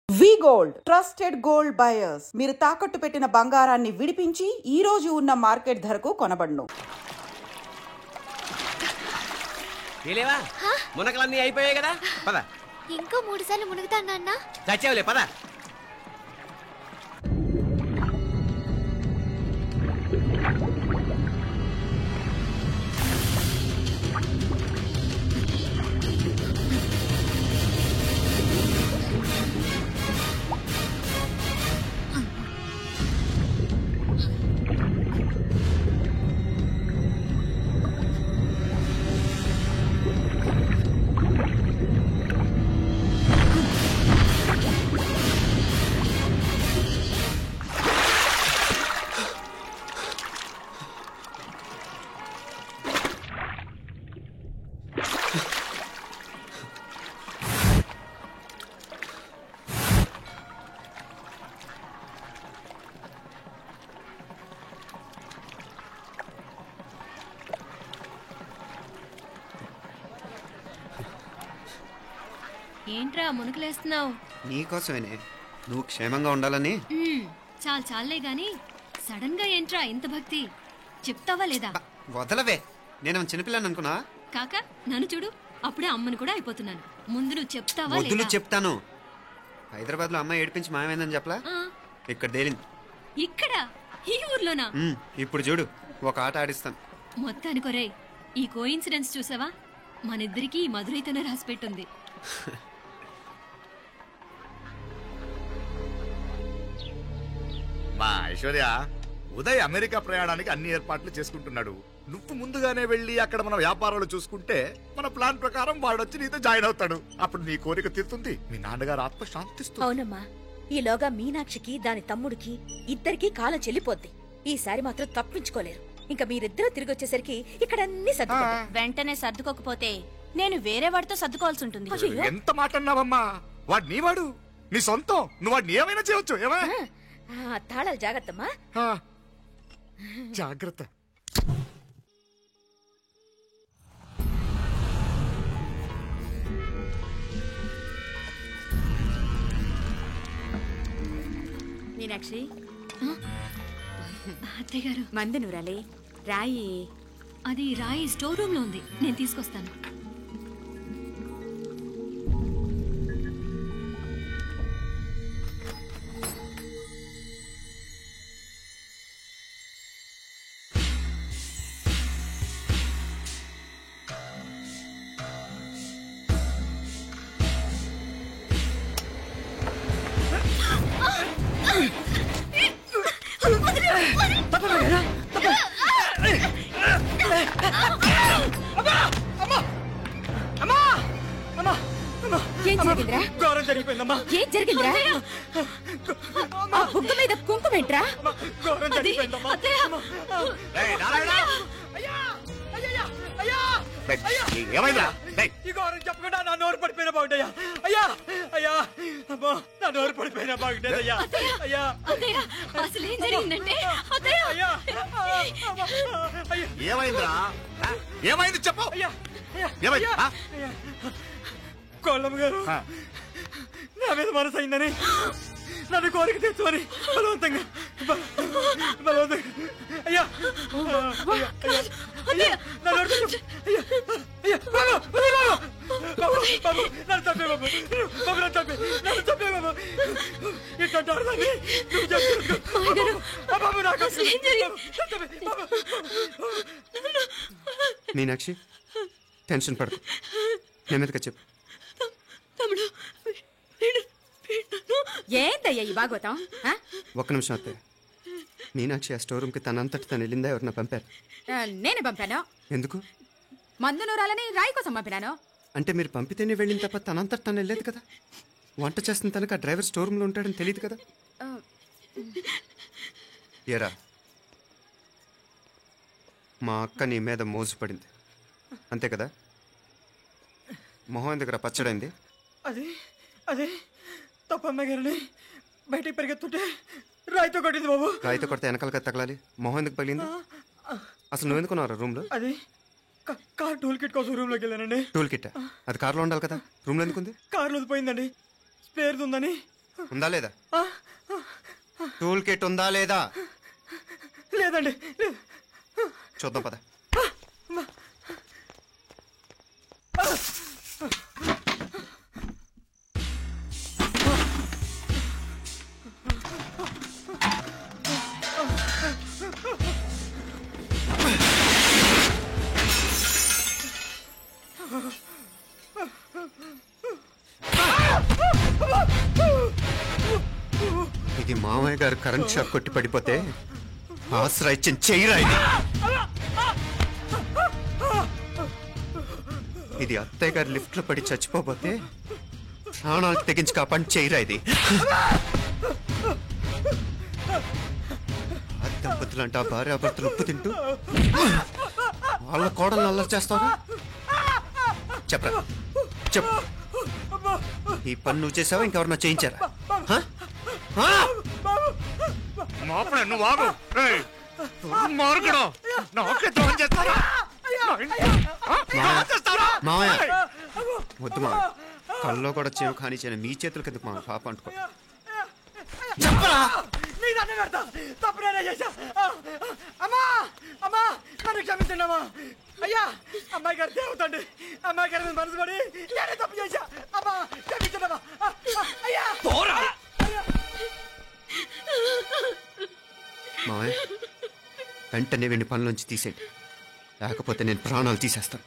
వి gold trusted gold buyers మీరు తాకట్టు పెట్టిన బంగారాన్ని విడిపించి ఈ రోజు ఉన్న మార్కెట్ ధరకు కొనబడును. మునకలన్నీ అయిపోయాయి కదా, పద. ఇంకో 3 సార్లు మునుగుతాను నాన్న. చచ్చావులే, పద. ఏంట్రా మునుకులేస్తున్నావు? నీకోసమేనే, నువ్వు క్షేమంగా ఉండాలని. చాలే గాని సడన్ గా ఏంట్రా ఇంత భక్తి? చెప్తావా లేదా? వదలవే, నేను చిన్నపిల్లని అనుకున్నా. కాక నన్ను చూడు, అప్పుడే అమ్మని కూడా అయిపోతున్నాను. ముందు నువ్వు చెప్తావా వద్దులు లేదా? చెప్తాను. హైదరాబాద్ లో అమ్మాయి ఏడిపించి మాయమైందని చెప్పలా, ఇక్కడ తేలింది. ఇక్కడ ఈ ఊర్లోనా? ఇప్పుడు చూడు, ఒక ఆట ఆడిస్తాను. మొత్తానికొరే, ఈ కోయిన్సిడెన్స్ చూసావా? మనిద్దరికి ఈ మధురైతోనే రాసిపెట్టుంది. మా ఐశ్వర్య, ఉదయ్ అమెరికా ప్రయాణానికి అన్ని ఏర్పాట్లు చేసుకుంటున్నాడు. నువ్వు ముందుగానే వెళ్ళి అక్కడ మన వ్యాపారాలు చూసుకుంటే మన ప్లాన్ ప్రకారం వాడొచ్చి నీతో జాయిన్ అవుతాడు. అప్పుడు నీ కోరిక తీరుతుంది, మీ నాన్నగారు ఆత్మ శాంతిస్తుంది. అవునమ్మా, ఈలోగా మీనాక్షికి దాని తమ్ముడికి ఇద్దరికి కాలం చెల్లిపోద్ది. ఈసారి మాత్రం తప్పించుకోలేరు. ఇంకా మీరిద్దరూ తిరిగి వచ్చేసరికి ఇక్కడ అన్ని సర్దుకుంటాయి. వెంటనే సర్దుకోకపోతే నేను వేరే వాడితో సర్దుకోవాల్సి ఉంటుంది. ఎంత మాట అన్నావమ్మా? వాడు నీ వాడు, నీ సొంతం. నువ్వు వాడిని ఏమైనా చేయొచ్చు. ఏమా తాళాలు జాగ్రత్తమ్మా. జాగ్రత్త. మీనాక్షి, అత్తయ్య గారు, మందు నూరాలి. రాయి అది రాయి స్టోర్ రూమ్ లో ఉంది, నేను తీసుకొస్తాను. ఏం జరిగిందిరా? ఆ బుగ్గ మీద కుంకుమేంట్రా? చెప్పకుండా నా నోరు పడిపోయిన బాగుంటాయా? అయ్యా అయ్యా, అమ్మా, నా నోరు పడిపోయిన బాగుంటుంది. అయ్యా అయ్యా, అసలు ఏం జరిగిందంటే ఏమైందిరా? ఏమైంది చెప్పు. కోళ్ళమ్మ గారు నా మీద మనసు అయిందని, నన్ను కోరిక తెచ్చుకొని బలవంతంగా అయ్యా మీనాక్షి, టెన్షన్ పడకు, నెమ్మదిగా చెప్పు. ఏందయ్యా ఈ భాగవతం? ఒక్క నిమిషం అత్తయ్య. మీనాక్షి ఆ స్టోర్ రూమ్ కి తనంతటి తను వెళ్ళిందా, ఎవరిన పంపారు? నేనే పంపాను. ఎందుకు? మందు నూరాలని రాయి కోసం పంపినాను. అంటే మీరు పంపితేనే వెళ్ళిన తప్ప తనంతటి తను వెళ్ళలేదు కదా. వంట చేస్తున్న తనకు ఆ డ్రైవర్ స్టోర్ రూమ్ లో ఉంటాడని తెలియదు కదా. ఏరా, మా అక్క నీ మీద మోజుపడింది అంతే కదా. మొహం ఎందుకు పచ్చడైంది? అది అదే తప్పమ్మ గారిని బయటికి పరిగెత్తుంటే రాయితో కొట్టింది బాబు. రాయితో కొడితే వెనకాలగా తగలాలి, మొహం ఎందుకు పగిలింది? అసలు నువ్వు ఎందుకున్నారా రూమ్ లో? అది కార్ టూల్ కిట్ కోసం రూమ్ లోకి వెళ్ళానండి. టూల్ కిట్ అది కార్లో ఉండాలి కదా, రూమ్ లో ఎందుకుంది? కార్లో పోయిందండి, స్పేర్ ఉందని ఉందా లేదా? టూల్ కిట్ ఉందా లేదా? లేదండి. చూద్దాం పద. ఇది మామయ్య గారు కరెంట్ షాక్ కొట్టి పడిపోతే ఆసరా ఇచ్చిన చెయ్యిరా ఇది. ఇది అత్తయ్య గారు లిఫ్ట్ లో పడి చచ్చిపోతే ప్రాణాలకు తెగించి కాపాడి చెయ్యిరా ఇది. దంపతులంట భార్యాభర్తలు ఉప్పు తింటూ వాళ్ళ కోడలు అల్లరి చేస్తారా? చెప్పరా చెప్పు. ఈ పని నువ్వు చేసావా ఇంకెవరన్నా చేయించారా? నువ్వు ఆగు. మావయ్య వద్దు మావయ్య, కల్లో కూడా చేవు కానీ చేయను మీ చేతుల కింద మా పాప అంటుకో. చెప్పరా నీ దండ పెడతా. తప్పు నేనే చేశా. అమ్మా అమ్మా నన్ను క్షమించండి అమ్మా. అయ్యా అమ్మాయి గారు దేవతండి. అమ్మాయి గారి మీద మనసు పడి నేనే తప్పు చేశా. అమ్మా క్షమించండి అమ్మా. అయ్యా మావయ్య వెంటనే వెండి పనులోంచి తీసేయండి, లేకపోతే నేను ప్రాణాలు తీసేస్తాను.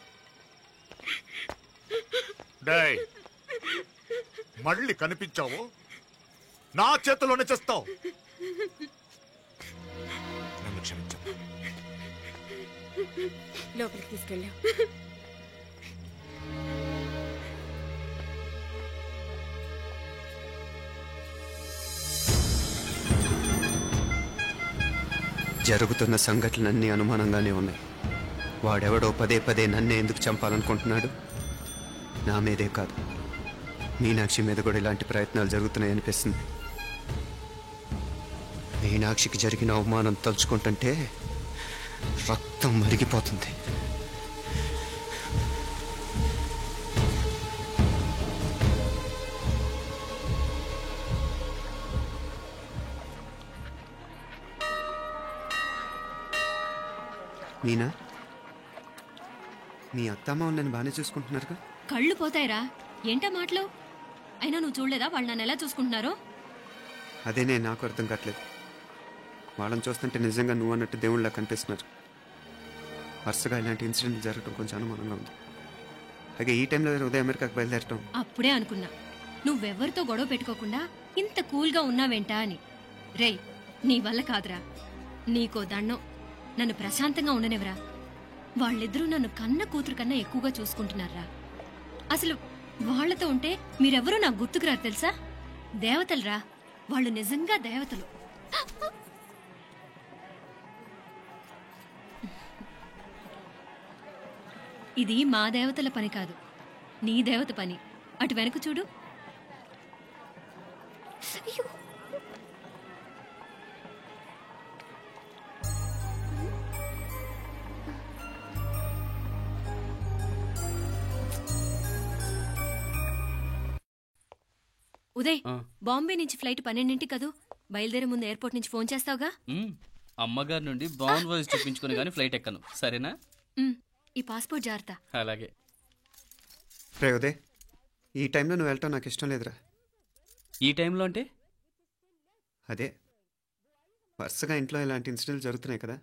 డేయ్, మళ్ళీ కనిపించావు నా చేతిలోనే చేస్తావు. నన్ను క్షమించు. లోపలికి తీసుకెళ్ళాం. జరుగుతున్న సంఘటనలన్నీ అనుమానంగానే ఉన్నాయి. వాడెవడో పదే పదే నన్నే ఎందుకు చంపాలనుకుంటున్నాడు? నా మీదే కాదు, మీనాక్షి మీద కూడా ఇలాంటి ప్రయత్నాలు జరుగుతున్నాయి అనిపిస్తుంది. మీనాక్షికి జరిగిన అవమానం తలుచుకుంటుంటే రక్తం మరిగిపోతుంది. మీనా, మీ అత్తమ్మ నన్ను బాగానే చూసుకుంటున్నారుగా? కళ్ళు పోతాయిరా, ఏంటా మాటలు? అయినా నువ్వు చూడలేదా వాళ్ళు నన్ను ఎలా చూసుకుంటున్నారో? అదేనే నాకు అర్థం కావట్లేదు. వాళ్ళని చూస్తుంటే నిజంగా నువ్వు అన్నట్టు దేవుళ్ళ కనిపిస్తున్నారు. వరుసగా ఇలాంటి ఇన్సిడెంట్ జరగడం కొంచెం అనుమానంగా ఉంది. అలాగే ఈ టైంలో ఉదయం అమెరికాకు బయలుదేరటం. అప్పుడే అనుకున్నా నువ్వెవరితో గొడవ పెట్టుకోకుండా ఇంత కూల్గా ఉన్నావేంటా అని. రేయ్, నీ వల్ల కాదురా. నీకో దండం, నన్ను ప్రశాంతంగా ఉండనివరా. వాళ్ళిద్దరూ నన్ను కన్న కూతురు కన్నా ఎక్కువగా చూసుకుంటున్నారా. అసలు వాళ్లతో ఉంటే మీరెవరూ నాకు గుర్తుకురారు తెలుసా? దేవతలరా వాళ్ళు, నిజంగా దేవతలు. ఇది మా దేవతల పని కాదు, నీ దేవత పని. అటు వెనక చూడు. అయ్యో, ఉదయ్, బాంబే నుంచి ఫ్లైట్ 12ంటికి కదూ. బయలుదేరే ముందు ఎయిర్పోర్ట్ నుంచి ఫోన్ చేస్తావుగా? అమ్మగారి నుండి బాండ్ వాయిస్ చూపించుకుని కానీ ఫ్లైట్ ఎక్కను, సరేనా? ఈ పాస్పోర్ట్ జాగ్రత్త. అలాగే. రే ఉదయ్, ఈ టైంలో నువ్వు వెళ్ళటం నాకు ఇష్టం లేదురా. ఈ టైంలో అంటే? అదే వరుసగా ఇంట్లో ఇలాంటి ఇన్సిడెంట్లు జరుగుతున్నాయి కదా,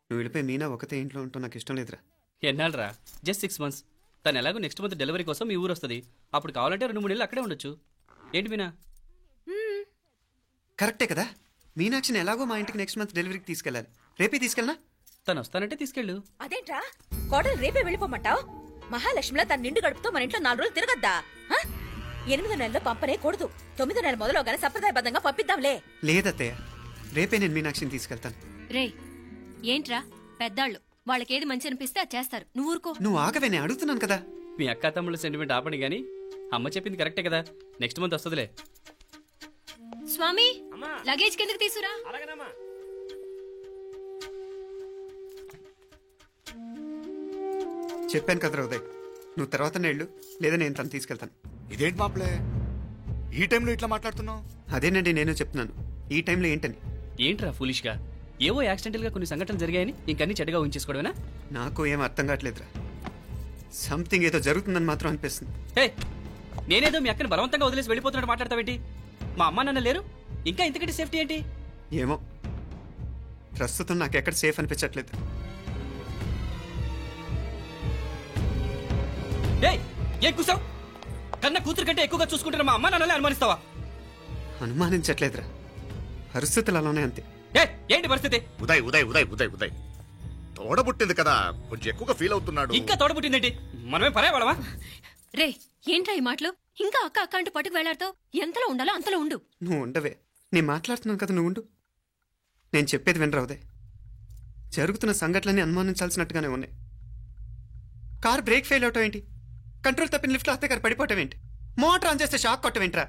నువ్వు వెళ్ళిపోయి మీనా ఒకతే ఇంట్లో ఉంటావు నాకు ఇష్టం లేదురా. ఎన్నాళ్ళరా? Just 6 months. తను ఎలాగో నెక్స్ట్ మంత్ డెలివరీ కోసం మీ ఊరు వస్తుంది. అప్పుడు కావాలంటే 2-3 నెలలు అక్కడే ఉండొచ్చు. ఏంటి మీనా? కరెక్టే కదా. మీనాక్షిని ఎలాగో మా ఇంటికి నెక్స్ట్ మంత్ డెలివరీకి తీసుకెళ్ళాలి. రేపే తీసుకెళ్ళనా? తను వస్తానంటే తీసుకెళ్ళు. అదేంట్రా కోడలు రేపే వెళ్ళిపోమంటావు? మహాలక్ష్మిలా తన నిండు గడుపుతో మన ఇంట్లో 4 రోజులు తిరగద్దా? 8వ నెలలో పంపనే కూడదు. 9వ నెల మొదలుగానే సంప్రదాయబద్ధంగా పంపిద్దాంలే. లేదత్తయ్య, రేపే నేను మీనాక్షిని తీసుకెళ్తాను. రే, ఏంట్రా పెద్దాళ్ళు, వాళ్ళకేది మంచి అనిపిస్తే అది చేస్తారు. నువ్వు ఊరుకో. నువ్వు ఆగవే, నేను అడుగుతున్నాను కదా. మీ అక్క తమ్ముళ్ళ సెంటిమెంట్ ఆపండి కానీ అమ్మ చెప్పింది కరెక్టే కదా. నెక్స్ట్ మంత్ వస్తుందిలే. స్వామి, లగేజ్ కిందకి తీసురా. చెప్పాను కదరా ఉదయ్, నువ్వు తర్వాత నేళ్ళు లేదా నేను తను తీసుకెళ్తాను. ఇదేంటి మాప్లే, ఈ టైంలో ఇట్లా మాట్లాడుతున్నావు? అదేనండి నేను చెప్తున్నాను, ఈ టైంలో ఏంటని. ఏంట్రా ఫూలిష్గా ఏవో యాక్సిడెంటల్ గా కొన్ని సంఘటనలు జరిగాయని ఇంకన్నీ చెడ్డగా ఉంచేసుకోవడమేనా? నాకు ఏం అర్థం కావట్లేదురా. సంథింగ్ ఏదో జరుగుతుందని మాత్రం అనిపిస్తుంది. హే, నేనేదో మీ అక్కని బలవంతంగా వదిలేసి వెళ్ళిపోతున్నట్టు మాట్లాడతావేంటి? మా అమ్మ నాన్న లేరు, ఇంకా ఇంతకంటే సేఫ్టీ ఏంటి? ఏమో, ప్రస్తుతం నాకు ఎక్కడ సేఫ్ అనిపించట్లేదు. ఏయ్, ఏం కూసావు? కన్న కూతురు కంటే ఎక్కువగా చూసుకుంటున్న మా అమ్మ నాన్నలే అనుమానిస్తావా? అనుమానించట్లేదురా, పరిస్థితులు అలానే అంతే. ఏంటి పరిస్థితి? ఉదయ్ ఉదయ్ ఉదయ్ ఉదయ్ ఉదయ్ తోడబుట్టింది కదా, కొంచెం ఎక్కువగా ఫీల్ అవుతున్నాడు. ఇంకా తోడబుట్టిందేంటి? మనమే పరాయవాడవా? రే, ఏంట్రా ఈ మాటలు? ఇంకా అక్క అక్క అంటూ పట్టుకు వెళ్లాడుతో ఎంతలో ఉండాలో అంతలో ఉండు. నువ్వు ఉండవే, నేను మాట్లాడుతున్నాను కదా, నువ్వు ఉండు. నేను చెప్పేది వినరా ఉదయ్. జరుగుతున్న సంఘటనలన్నీ అనుమానించాల్సినట్టుగానే ఉన్నాయి. కార్ బ్రేక్ ఫెయిల్ అవటం ఏంటి? కంట్రోల్ తప్పిన లిఫ్ట్లో అత్తే గారు పడిపోవటం ఏంటి? మోటార్ ఆన్ చేస్తే షాక్ కొట్టం ఏంట్రా?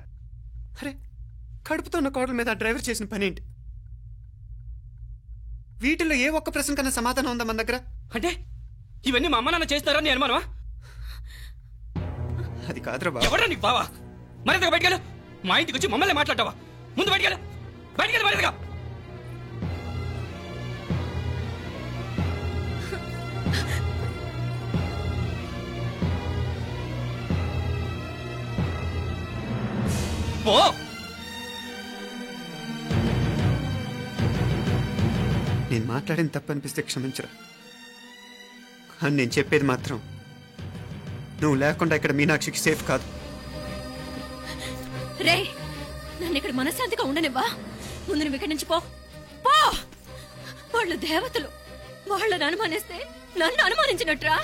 అరే, కడుపుతో ఉన్న కోడల మీద ఆ డ్రైవర్ చేసిన పని ఏంటి? వీటిల్లో ఏ ఒక్క ప్రశ్న కన్నా సమాధానం ఉందా మన దగ్గర? అంటే ఇవన్నీ మా అమ్మ నాన్న చేస్తారా నీ అనుమానమా? అది కాదురా బాబు. ఎవరా నీకు బావా? మరింతగా బయటకెళ్ళు. మా ఇంటికి వచ్చి మమ్మల్ని మాట్లాడతావా? ముందు బయటకెళ్ళు, బయటకెళ్ళు మరింతగా. పో. నేను మాట్లాడిన తప్పు అనిపిస్తే క్షమించరా, కానీ నేను చెప్పేది మాత్రం నువ్వు లేకుండా ఇక్కడ మీనాక్షికి సేఫ్ కాదు. రే, నన్ను ఇక్కడ మనశ్శాంతిగా ఉండనివ్వా. ముందు నువ్వు ఇక్కడి నుంచి పో. పో. వాళ్ళు దేవతలు, వాళ్ళని అనుమానిస్తే నన్ను అనుమానించినట్రా.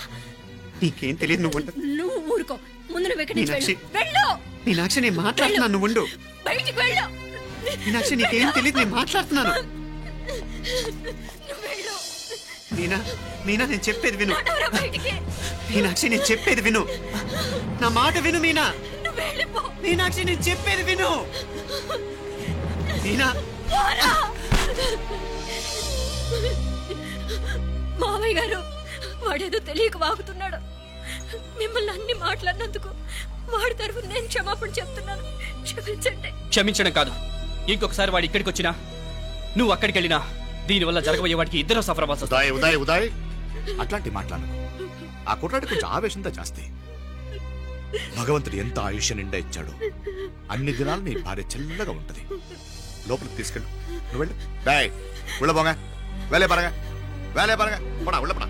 నీకేం తెలియదు, నువ్వు ఉండు. నువ్వు ఊరుకో. ముందు నువ్వు ఇక్కడి నుంచి మీనాక్షి, వెళ్ళు. మీనాక్షి, నేను మాట్లాడుతున్నాను, నువ్వు ఉండు. బయటికి వెళ్ళు. మీనాక్షి, నీకేం తెలియదు, నేను మాట్లాడుతున్నాను. మీనా, మీనా, నేను చెప్పేది విను. మీనాక్షి, నేను చెప్పేది విను. నా మాట విను మీనా. మీనాక్షి, నేను చెప్పేది విను. మీనా, మావయ్య గారు, వాడేదో తెలియక వాగుతున్నాడు. మిమ్మల్ని అన్ని మాట్లాడినందుకు వాడి తరఫున నేను క్షమాపణ చెప్తున్నాను. క్షమించండి. క్షమించడం కాదు, ఇంకొకసారి వాడు ఇక్కడికి వచ్చినా నువ్వు అక్కడికి వెళ్ళినా దీనివల్ల జరగబోయే వాడికి ఇద్దరు సఫర్ అవ్వాల్సి వస్తుంది. ఉదయ్ ఉదయ్ అట్లాంటి మాట్లాడు. ఆ కుట్రాడి కొంచెం ఆవేశంతో జాస్తి. భగవంతుడు ఎంత ఆయుష్య నిండా ఇచ్చాడు. అన్ని దినాలు నీ భార్య చల్లగా ఉంటది. లోపలికి తీసుకెళ్ళు, నువ్వు వెళ్ళు. డాయ్ ఉళ్ళ పోగా, వేలే పరగా, వేలే పరగా, పడా ఉళ్ళ పడా.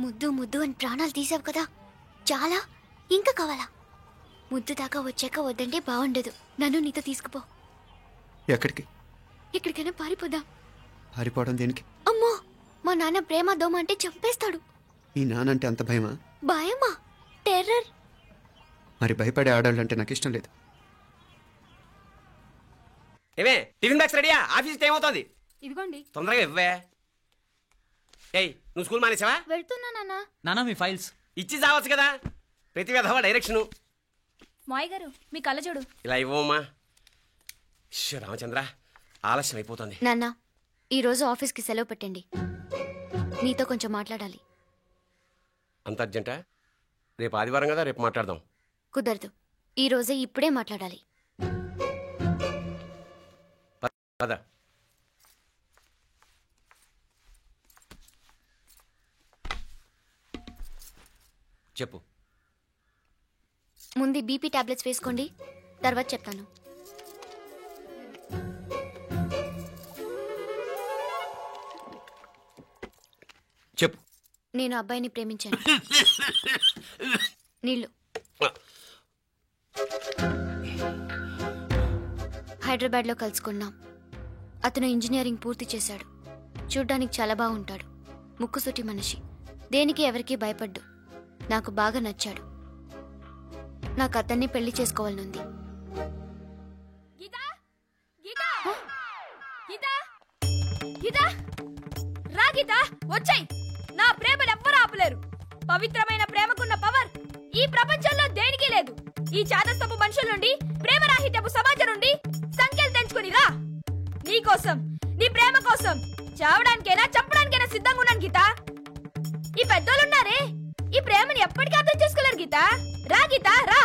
ముద్దు ముద్దు అని ప్రాణాలు తీసావు కదా, చాలా ఇంకా కావాలా? ముద్దు దాకా వచ్చాక వద్దంటే బాగుండదు. నన్ను నీతో తీసుకుపో. ఎక్కడికి? ఎక్కడికైనా పారిపోదాం. పారిపోవడం దేనికి? అమ్మో, మా నాన్న ప్రేమ దోమ అంటే చంపేస్తాడు. మీ నానంటే అంత భయమా? భయమా? టెర్రర్. మరి భయపడే ఆడాళ్ళు అంటే నాకు ఇష్టం లేదు. ఏమే టిఫిన్ బ్యాగ్స్ రెడీయా? ఆఫీస్ టైం అవుతుంది. ఇదిగోండి. తొందరగా ఇవ్వే. ఏయ్, నువ్వు స్కూల్ మానేసావా? వెళ్తున్నా నాన్న. నానా మీ ఫైల్స్ ఇచ్చి చావచ్చు కదా. ప్రతి విధవా డైరెక్షను. మాయ్ గారు, మీ కళ్ళజోడు. ఇలా ఇవ్వమ్మా. రామచంద్ర, ఆలస్యం అయిపోతుంది. నాన్న, ఈరోజు ఆఫీస్కి సెలవు పెట్టండి. నీతో కొంచెం మాట్లాడాలి. అంత అర్జెంటా? రేపు ఆదివారం కదా, రేపు మాట్లాడదాం. కుదరదు, ఈరోజే ఇప్పుడే మాట్లాడాలి. పద. చెప్పు. ముందు బీపీ టాబ్లెట్స్ వేసుకోండి, తర్వాత చెప్తాను. చెప్పు. నేను అబ్బాయిని ప్రేమించాను. నీళ్ళు. హైదరాబాద్లో కలుసుకున్నాం. అతను ఇంజనీరింగ్ పూర్తి చేశాడు. చూడ్డానికి చాలా బాగుంటాడు. ముక్కుసూటి మనిషి. దేనికి ఎవరికీ భయపడ్డు. నాకు బాగా నచ్చాడు. నాకు అతన్ని పెళ్లి చేసుకోవాలనుంది. వచ్చాయి. నా ప్రేమను ఎవ్వరూ ఆపలేరు. పవిత్రమైన ప్రేమకున్న పవర్ ఈ ప్రపంచంలో దేనికి లేదు. ఈ చాదస్తపు మనుషుల నుండి, ప్రేమరాహిత్యపు సమాజం నుండి సంఖ్యలు తెంచుకుని రా. నీ కోసం, నీ ప్రేమ కోసం చావడానికైనా చంపడానికైనా సిద్ధంగా ఉన్నాను గీత. ఈ పెద్దోళ్ళున్నారే, ఈ ప్రేమని ఎప్పటికీ అర్థం చేసుకోలేరు గీత. రా గీత, రా.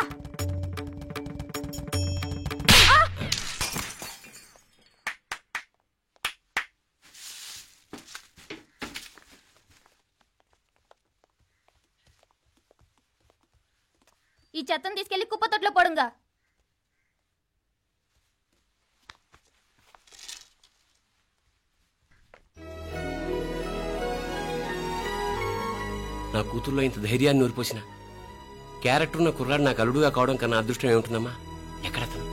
ఈ చెత్తను తీసుకెళ్లి కుప్పతొట్లో పొడుంగా. నా కూతుర్లో ఇంత ధైర్యాన్ని నూరిపోసిన క్యారెక్టర్ ఉన్న కుర్రాడు నాకు అల్లుడుగా కావడం కన్నా అదృష్టం ఏముంటుందమ్మా? ఎక్కడతను?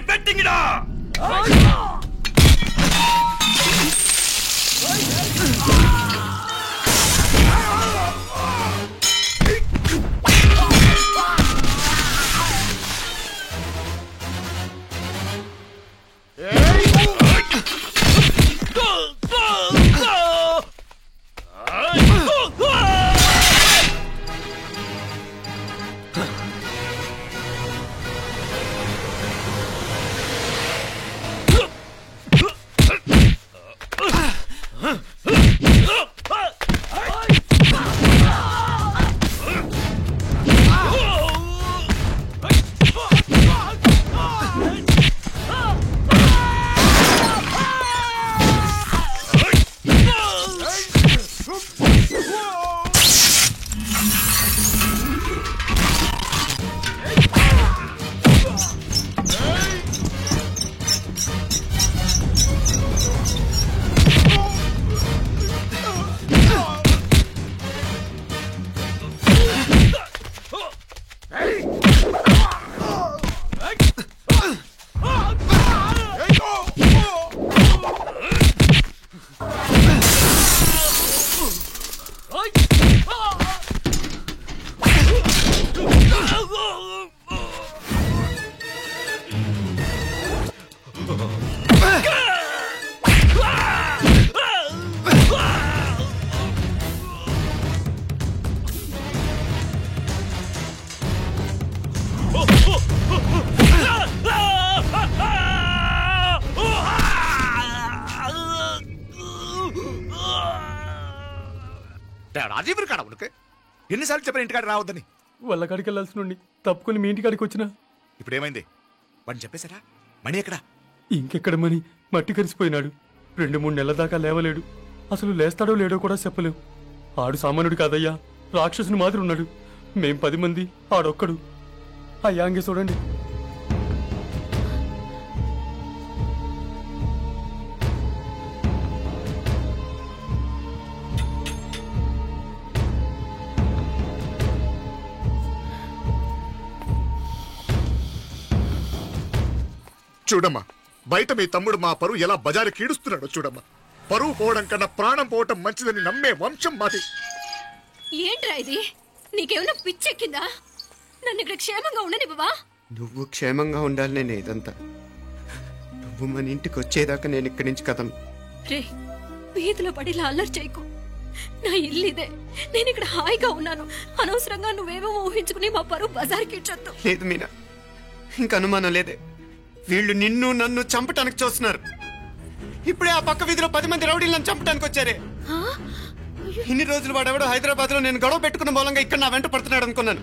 పెట్టింగిడా రాజీవ్ కాడ ఉనకే ఎన్నిసార్లు చెప్పిన ఇంటికాడ రావద్దని. వాళ్ళ కాడికి వెళ్ళాల్సి నుండి తప్పుకొని మీ ఇంటికాడికి వచ్చినా. ఇప్పుడు ఏమైంది? వాడిని చెప్పేశారా? మణి ఎక్కడా? ఇంకెక్కడ మణి? మట్టి కరిసిపోయినాడు. 2-3 నెలల దాకా లేవలేడు. అసలు లేస్తాడో లేడో కూడా చెప్పలేం. ఆడు సామాన్యుడు కాదయ్యా, రాక్షసుని మాదిరి ఉన్నాడు. మేం 10 మంది, ఆడొక్కడు. అయ్యా అంగే చూడండి. చూడమ్మా, బయట మీ తమ్ముడు మా పరువు ఎలా బజారు కీడుస్తున్నాడో చూడమ్మా. పరువు పోవడం కన్నా ప్రాణం పోవటం మంచిదని నమ్మే వంశం మాది. ఏంట్రా ఇది? నీకేమైనా పిచ్చెక్కిందా? నన్ను ఇక్కడ క్షేమంగా ఉండనివ్వవా? నువ్వు క్షేమంగా ఉండాలి. నేను ఇదంతా నువ్వు మన ఇంటికి వచ్చేదాకా నేను ఇక్కడి నుంచి కదను. రే, వీధిలో పడి ఇలా అల్లరి చేయకు. నా ఇల్లు ఇదే. నేను ఇక్కడ హాయిగా ఉన్నాను. అనవసరంగా నువ్వేమో ఊహించుకుని మా పరువు బజార్కి ఇచ్చొద్దు. లేదు మీనా, ఇంక అనుమానం లేదే. వీళ్ళు నిన్ను నన్ను చంపటానికి చూస్తున్నారు. ఇప్పుడే ఆ పక్క వీధిలో 10 మంది రౌడీలు నన్ను చంపటానికి వచ్చారే. ఇన్ని రోజులు వాడెవడో హైదరాబాద్ లో నేను గొడవ పెట్టుకున్న మూలంగా ఇక్కడ నా వెంట పడుతున్నాడు అనుకున్నాను.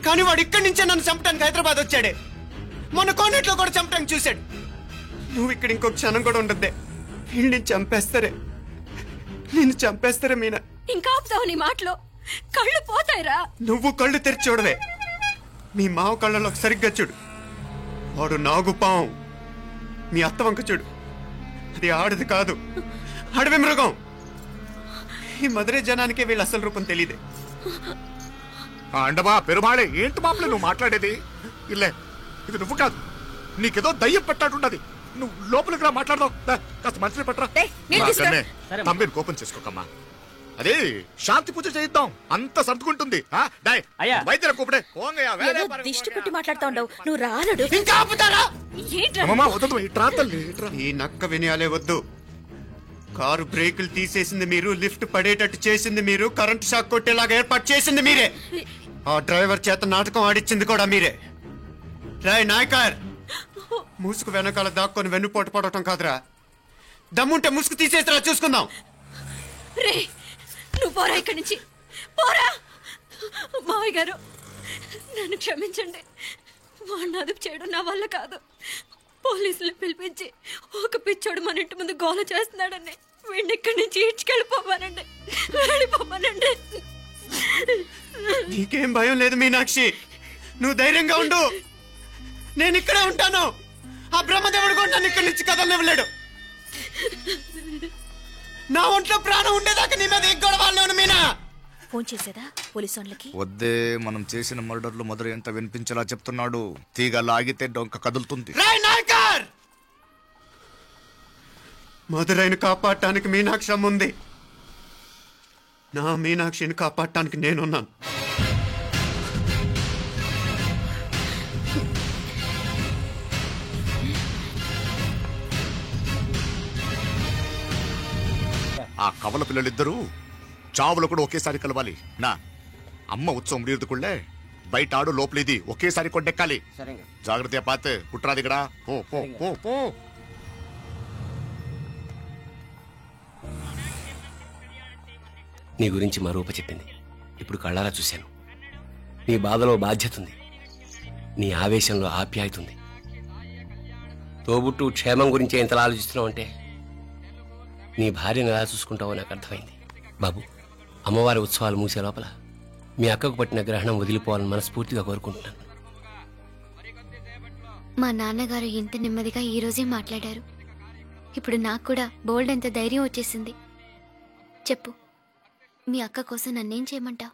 కానీ వాడు ఇక్కడి నుంచే నన్ను చంపటానికి హైదరాబాద్ వచ్చాడే. మొన్న కోనేట్లో కూడా చంపటానికి చూశాడు. నువ్వు ఇక్కడ ఇంకో క్షణం కూడా ఉండద్దే. వీళ్ళని చంపేస్తారే. నిన్ను చంపేస్తారా మీనా? ఇంకా ఆపుతావు నీ మాటలో? కళ్ళు పోతాయిరా. నువ్వు కళ్ళు తెరిచి చూడవే. మీ మావ కళ్ళలో సరిగ్గా చూడు. వాడు నాగుపాం. మీ అత్త వంక చూడు, అది ఆడది కాదు, అడవి మృగం. ఈ మధుரை జనానికే వీళ్ళ అసలు రూపం తెలియదే. అండమా పెరుమాళే, ఏంటి మాపలే నువ్వు మాట్లాడేది? ఇల్లే, ఇది నువ్వు కాదు, నీకేదో దయ్యం పట్టాడున్నది. నువ్వు లోపలికి రా, మాట్లాడదాం. కాస్త మంచిని పట్టరా. తమ్మిని కోపం చేసుకోకమ్మా. అదే శాంతి పూజ చేయిద్దాం, అంత సర్దుకుంటుంది. వైద్యుల కూపడే దిష్టి పెట్టి మాట్లాడుతా ఉండవు. నువ్వు రానడు. ఇంకా ఆపుతారా? ఈ నక్క వినయాలే వద్దు. కారు బ్రేకులు తీసేసింది మీరు, లిఫ్ట్ పడేటట్టు చేసింది మీరు, కరెంట్ షాక్ కొట్టేలాగా ఏర్పాటు చేసింది మీరే. ఆ డ్రైవర్ చేత నాటకం ఆడిచ్చింది కూడా మీరే. రాయ్ నాయకర్, ముసుగు వెనకాల దాక్కొని వెన్నుపోటు పడటం కాదురా. దమ్ముంటే ముసుగు తీసేసిరా, చూసుకుందాం. రే, నువ్వు పోరా ఇక్కడి నుంచి, పోరా. మావయ్య గారు, నన్ను క్షమించండి. వాడిని అదుపు చేయడం నా వల్ల కాదు. పోలీసులు పిలిపించి ఒక పిచ్చోడు మన ఇంటి ముందు గోల చేస్తున్నాడని వీడిని ఇక్కడి నుంచి ఈడ్చుకెళ్ళిపోమానండి, వెళ్ళిపోమానండి. నీకేం భయం లేదు మీనాక్షి, నువ్వు ధైర్యంగా ఉండు. నేను ఇక్కడే ఉంటాను. ఆ బ్రహ్మదేవుడు కూడా నన్ను ఇక్కడి నుంచి కదలనివ్వలేడు. నా ఒంట్లో ప్రాణం ఉండేదాకా నీ మీద గొడవలను. మీనా ఫోన్ చేసేదా పోలీసు వాళ్ళకి? వద్దే, మనం చేసిన మర్డర్లు మధుర ఎంత వినిపించేలా చెప్తున్నాడు. తీగ లాగితే డొంక కదులుతుంది. మధురైని కాపాడటానికి మీనాక్షి అమ్మ ఉంది. నా మీనాక్షిని కాపాడటానికి నేనున్నాను. ఆ కవల పిల్లలిద్దరూ చావులో కూడా ఒకేసారి కలవాలి. నా అమ్మ ఉత్సవం ముడియదుకుళ్ళే, బయట ఆడు లోపలిది ఒకేసారి కొట్టెక్కాలి. జాగ్రత్త పాత్ కుట్రాదిగడా. పో పో పో పో. నీ గురించి మా రూప చెప్పింది, ఇప్పుడు కళ్ళారా చూశాను. నీ బాధలో బాధ్యత ఉంది, నీ ఆవేశంలో ఆప్యాయత ఉంది. తోబుట్టు క్షేమం గురించి ఎంతలా ఆలోచిస్తున్నావు అంటే నీ భార్యను ఎలా చూసుకుంటావో నాకు అర్థమైంది. బాబు, అమ్మవారి ఉత్సవాలు మూసే లోపల మీ అక్కకు పట్టిన గ్రహణం వదిలిపోవాలని మనస్ఫూర్తిగా కోరుకుంటున్నాను. మా నాన్నగారు ఇంత నెమ్మదిగా ఈ రోజే మాట్లాడారు. ఇప్పుడు నాకు కూడా బోల్డ్ ఎంత ధైర్యం వచ్చేసింది. చెప్పు, మీ అక్క కోసం నన్నేం చేయమంటావు?